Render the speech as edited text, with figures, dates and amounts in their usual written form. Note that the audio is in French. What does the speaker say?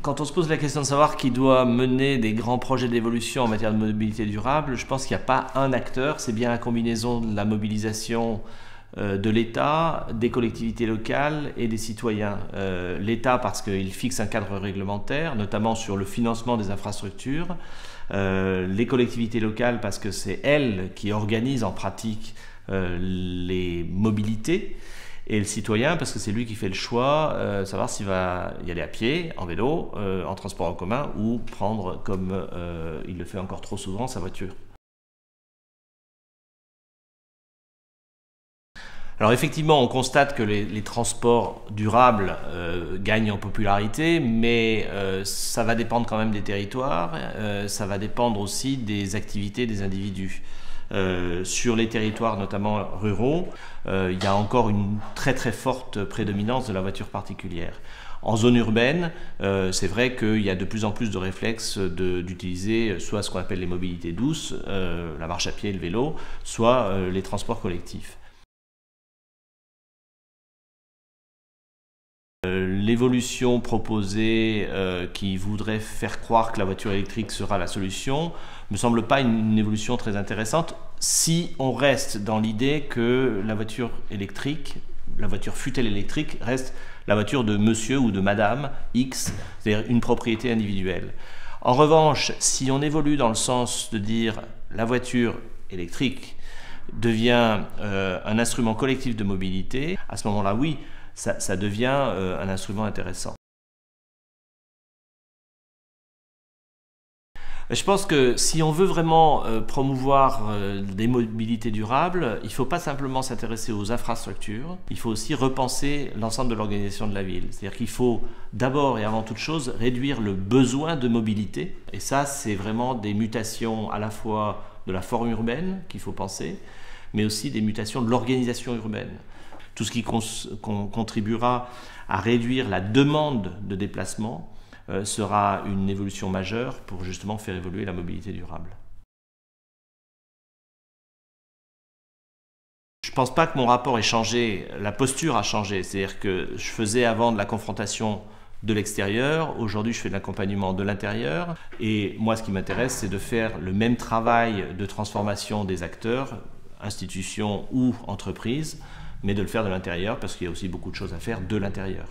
Quand on se pose la question de savoir qui doit mener des grands projets d'évolution en matière de mobilité durable, je pense qu'il n'y a pas un acteur, c'est bien la combinaison de la mobilisation de l'État, des collectivités locales et des citoyens. L'État parce qu'il fixe un cadre réglementaire, notamment sur le financement des infrastructures. Les collectivités locales parce que c'est elles qui organisent en pratique les mobilités. Et le citoyen, parce que c'est lui qui fait le choix, savoir s'il va y aller à pied, en vélo, en transport en commun, ou prendre, comme il le fait encore trop souvent, sa voiture. Alors effectivement, on constate que les transports durables gagnent en popularité, mais ça va dépendre quand même des territoires, ça va dépendre aussi des activités des individus. Sur les territoires notamment ruraux, il y a encore une très très forte prédominance de la voiture particulière. En zone urbaine, c'est vrai qu'il y a de plus en plus de réflexes d'utiliser soit ce qu'on appelle les mobilités douces, la marche à pied et le vélo, soit les transports collectifs. L'évolution proposée qui voudrait faire croire que la voiture électrique sera la solution me semble pas une évolution très intéressante si on reste dans l'idée que la voiture électrique, la voiture fût-elle électrique, reste la voiture de monsieur ou de madame X, c'est-à-dire une propriété individuelle. En revanche, si on évolue dans le sens de dire la voiture électrique devient un instrument collectif de mobilité, à ce moment-là, oui, ça devient un instrument intéressant. Je pense que si on veut vraiment promouvoir des mobilités durables, il ne faut pas simplement s'intéresser aux infrastructures, il faut aussi repenser l'ensemble de l'organisation de la ville. C'est-à-dire qu'il faut d'abord et avant toute chose réduire le besoin de mobilité. Et ça, c'est vraiment des mutations à la fois de la forme urbaine qu'il faut penser, mais aussi des mutations de l'organisation urbaine. Tout ce qui contribuera à réduire la demande de déplacement sera une évolution majeure pour justement faire évoluer la mobilité durable. Je ne pense pas que mon rapport ait changé, la posture a changé. C'est-à-dire que je faisais avant de la confrontation de l'extérieur, aujourd'hui je fais de l'accompagnement de l'intérieur. Et moi ce qui m'intéresse c'est de faire le même travail de transformation des acteurs, institutions ou entreprises, mais de le faire de l'intérieur parce qu'il y a aussi beaucoup de choses à faire de l'intérieur.